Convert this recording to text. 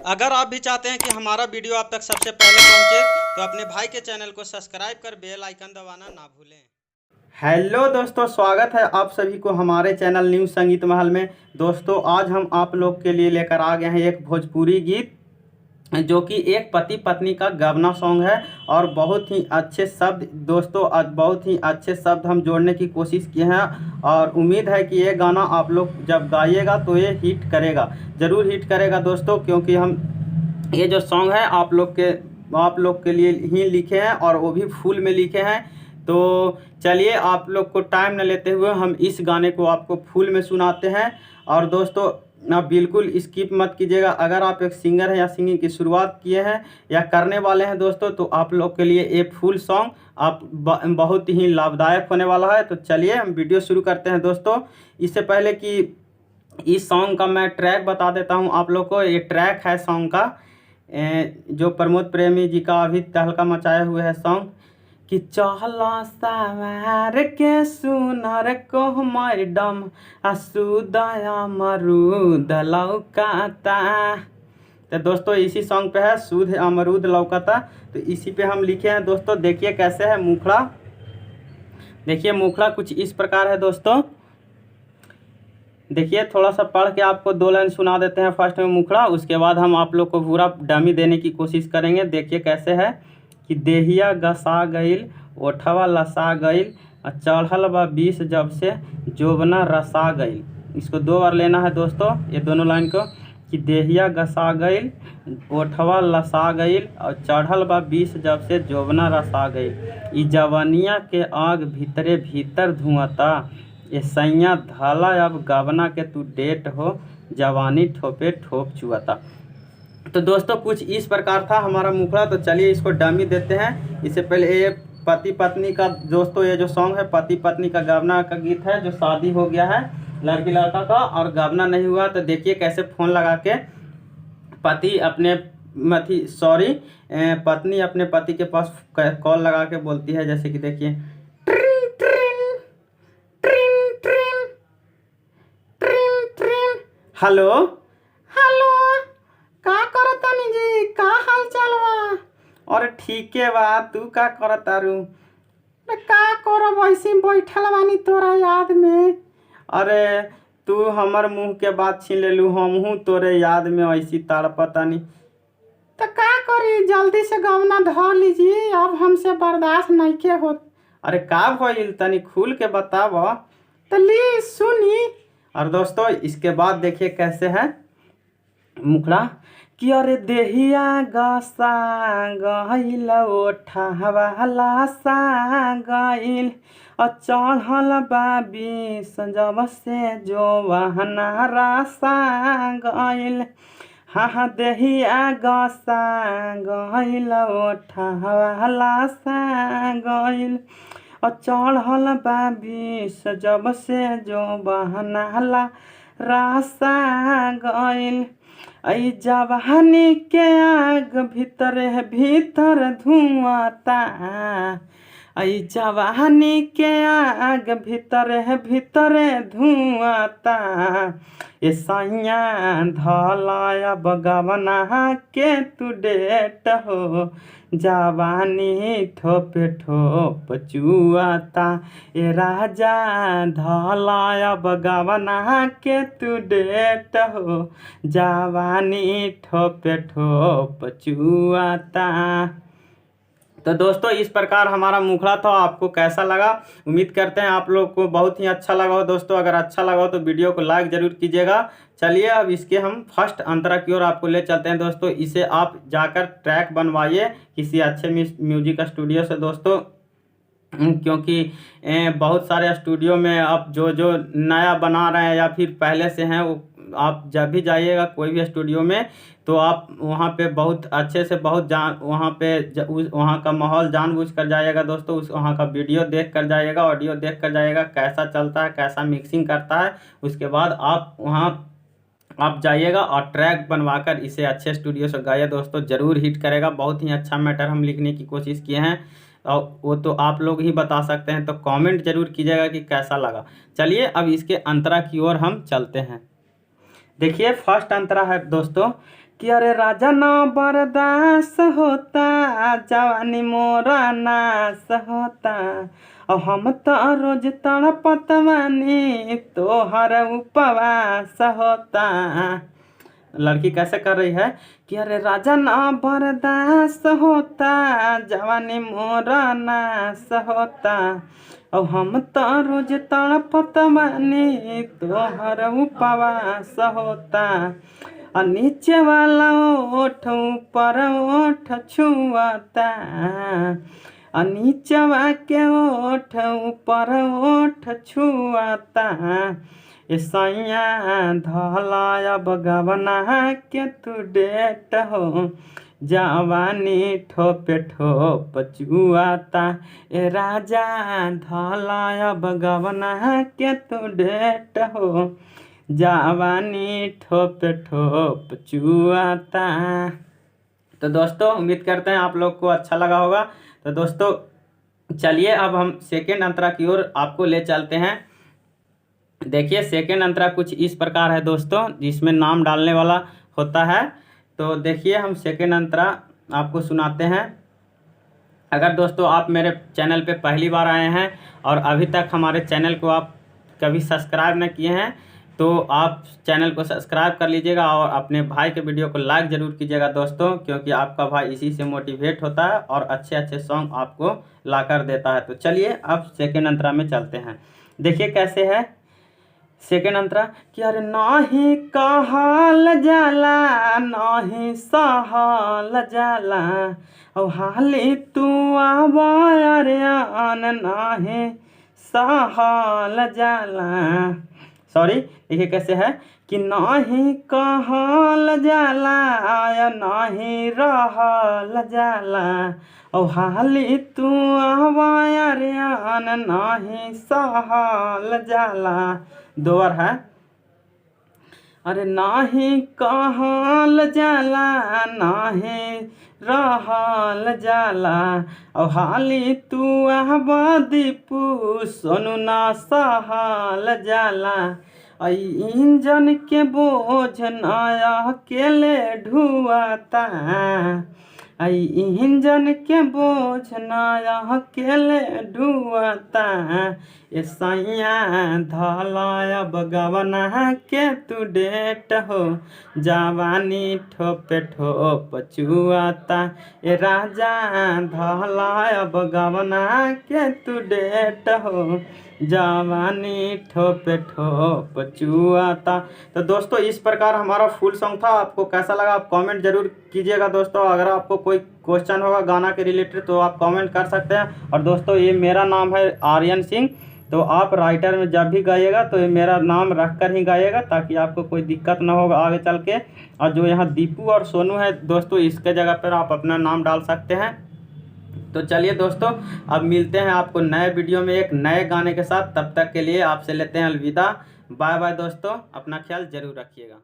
अगर आप भी चाहते हैं कि हमारा वीडियो आप तक सबसे पहले पहुंचे तो अपने भाई के चैनल को सब्सक्राइब कर बेल आइकन दबाना ना भूलें। हेलो दोस्तों, स्वागत है आप सभी को हमारे चैनल न्यू संगीत महल में। दोस्तों, आज हम आप लोग के लिए लेकर आ गए हैं एक भोजपुरी गीत जो कि एक पति पत्नी का गाना सॉन्ग है। और बहुत ही अच्छे शब्द दोस्तों, आज बहुत ही अच्छे शब्द हम जोड़ने की कोशिश किए हैं। और उम्मीद है कि ये गाना आप लोग जब गाइएगा तो ये हिट करेगा, ज़रूर हिट करेगा दोस्तों, क्योंकि हम ये जो सॉन्ग है आप लोग के लिए ही लिखे हैं और वो भी फुल में लिखे हैं। तो चलिए, आप लोग को टाइम न लेते हुए हम इस गाने को आपको फुल में सुनाते हैं। और दोस्तों, आप बिल्कुल स्किप मत कीजिएगा। अगर आप एक सिंगर हैं या सिंगिंग की शुरुआत किए हैं या करने वाले हैं दोस्तों, तो आप लोग के लिए ये फुल सॉन्ग बहुत ही लाभदायक होने वाला है। तो चलिए हम वीडियो शुरू करते हैं दोस्तों। इससे पहले कि इस सॉन्ग का मैं ट्रैक बता देता हूं आप लोग को। ये ट्रैक है सॉन्ग का जो प्रमोद प्रेमी जी का अभी तहलका मचाए हुए है सॉन्ग कि चहला सवार के सुनर को मैडम असुदया मरूद लौकाता। तो दोस्तों, इसी सॉन्ग पे है सुध अमरूद लौकाता। तो इसी पे हम लिखे हैं दोस्तों। देखिए कैसे है मुखड़ा। देखिए मुखड़ा कुछ इस प्रकार है दोस्तों। देखिए, थोड़ा सा पढ़ के आपको 2 लाइन सुना देते हैं फर्स्ट में मुखड़ा, उसके बाद हम आप लोग को पूरा डमी देने की कोशिश करेंगे। देखिए कैसे है कि देहिया गसा गईल, ओठवा लसा गईल, चढ़ल बा 20 जब से जोबना रसा गईल। इसको 2 बार लेना है दोस्तों, ये दोनों लाइन को, कि देहिया गसा गईल, ओठवा लसा गईल, और चढ़ल बा 20 जब से जोबना रसा गईल। ई जवानिया के आग भीतरे भीतर धुआता, ये सैया धाला अब गवना के तू डेट हो, जवानी ठोपे ठोप चुआता। तो दोस्तों, कुछ इस प्रकार था हमारा मुखड़ा। तो चलिए इसको डमी देते हैं। इससे पहले ये पति पत्नी का दोस्तों, ये जो सॉन्ग है पति पत्नी का गावना का गीत है, जो शादी हो गया है लड़की लड़का का और गावना नहीं हुआ। तो देखिए कैसे फ़ोन लगा के पति अपने पत्नी अपने पति के पास कॉल लगा के बोलती है, जैसे कि देखिए, हेलो हेलो, का करतानी जी, का हाल चाल बा? अरे ठीके बा, तू का करतारू? का करब, ऐसे बैठल बानी तोरा याद में। अरे तू हमर मुंह के बात छीन लेलू, हमहू तोरे याद में ऐसी तड़पतानी। तो का करी, जल्दी से गवना धर लीजिए, अब हमसे बर्दाश्त नहीं के होत। अरे का भइल, तनी खुल के बताव। तो ली सुनी। और दोस्तों, इसके बाद देखिए कैसे है मुखड़ा कि अरे देहिया गसा गईल, ओठवा लसा गईल, और चढ़ल बा 20 जब से जोबना रसा गईल। हाँ देहिया गसा गईल, ओठवा लसा गईल, और चढ़ल बा 20 जब से जोबना रसा गईल। आई जवानी के आग भीतर भीतर धुआता, आई जवानी के आग भीतर भीतर धुआता, ये सैया धला अब गवना के तू डेट हो, जवानी ठोप ठोप चुआता, ये राजा धला अब गवना के तू डेट हो, जवानी ठोप ठोप चुआता। तो दोस्तों, इस प्रकार हमारा मुखड़ा था। आपको कैसा लगा? उम्मीद करते हैं आप लोग को बहुत ही अच्छा लगा हो दोस्तों। अगर अच्छा लगा हो तो वीडियो को लाइक ज़रूर कीजिएगा। चलिए अब इसके हम फर्स्ट अंतरा की ओर आपको ले चलते हैं दोस्तों। इसे आप जाकर ट्रैक बनवाइए किसी अच्छे म्यूजिक स्टूडियो से दोस्तों, क्योंकि बहुत सारे स्टूडियो में आप जो नया बना रहे हैं या फिर पहले से हैं, वो आप जब भी जाइएगा कोई भी स्टूडियो में, तो आप वहाँ पे बहुत अच्छे से वहाँ का माहौल जानबूझ कर जाइएगा दोस्तों। वहाँ का वीडियो देख कर जाइएगा, ऑडियो देख कर जाइएगा, कैसा चलता है, कैसा मिक्सिंग करता है। उसके बाद आप जाइएगा और ट्रैक बनवाकर इसे अच्छे स्टूडियो से गाइए दोस्तों, ज़रूर हिट करेगा। बहुत ही अच्छा मैटर हम लिखने की कोशिश किए हैं, और वो तो आप लोग ही बता सकते हैं। तो कमेंट जरूर कीजिएगा कि कैसा लगा। चलिए अब इसके अंतरा की ओर हम चलते हैं। देखिए फर्स्ट अंतरा है दोस्तों कि अरे राजा ना बर्दाश्त होता, जवानी मोरा नाश होता, और हम तो रोज तड़पत बानी, तोहर उपवास होता। लड़की कैसे कर रही है कि अरे राजा ना बर्दाश्त होता, जवानी मोरा नाश होता, और हम तो रोज तड़पत बानी, तोहर उपवास होता। और नीचे वाला ओठ ऊपर ओठ छुआता, और नीचवा के ओठ ऊपर ओठ छुआता। सैया धला अब गवना के तू डेट हो, जवानी ठोपे ठोप चुआता। ए राजा धला अब गवना के तू डेट हो, जवानी ठोप ठोप चुआता। तो दोस्तों उम्मीद करते हैं आप लोग को अच्छा लगा होगा। तो दोस्तों चलिए अब हम सेकेंड अंतरा की ओर आपको ले चलते हैं। देखिए सेकेंड अंतरा कुछ इस प्रकार है दोस्तों, जिसमें नाम डालने वाला होता है। तो देखिए हम सेकेंड अंतरा आपको सुनाते हैं। अगर दोस्तों आप मेरे चैनल पे पहली बार आए हैं और अभी तक हमारे चैनल को आप कभी सब्सक्राइब न किए हैं, तो आप चैनल को सब्सक्राइब कर लीजिएगा और अपने भाई के वीडियो को लाइक ज़रूर कीजिएगा दोस्तों, क्योंकि आपका भाई इसी से मोटिवेट होता है और अच्छे अच्छे सॉन्ग आपको लाकर देता है। तो चलिए अब सेकेंड अंतरा में चलते हैं। देखिए कैसे है सेकेंड अंतरा कि अरे नाही कहल जाला, नाही सहल जाला, और हाली तू आवान नाही सहल जाला। सॉरी, देखिए कैसे है कि नाही कहल जाला या नाही रहल जाला, और हाली तू आवान नाही सहल जाला। दो बार है। अरे नाही कहल जाला, नाही रहल जाला, और हाली तू आवा दीपू, सोनू ना सहल जाला। इंजन के बोझ नया अकेले ढुआता, इंजन के बोझ नया अकेले ढुआता। ए सैया धला अब गवना के तू डेट हो, जवानी ठोपे ठोप चुआता। ए राजा धला अब गवना के तू डेट हो, जवानी ठोपे ठोप चुआता। तो दोस्तों इस प्रकार हमारा फुल सॉन्ग था। आपको कैसा लगा आप कमेंट जरूर कीजिएगा दोस्तों। अगर आपको कोई क्वेश्चन होगा गाना के रिलेटेड तो आप कमेंट कर सकते हैं। और दोस्तों ये मेरा नाम है आर्यन सिंह, तो आप राइटर में जब भी गाइएगा तो ये मेरा नाम रख कर ही गाइएगा, ताकि आपको कोई दिक्कत ना होगा आगे चल के। और जो यहाँ दीपू और सोनू है दोस्तों, इसके जगह पर आप अपना नाम डाल सकते हैं। तो चलिए दोस्तों अब मिलते हैं आपको नए वीडियो में एक नए गाने के साथ। तब तक के लिए आपसे लेते हैं अलविदा। बाय बाय दोस्तों, अपना ख्याल जरूर रखिएगा।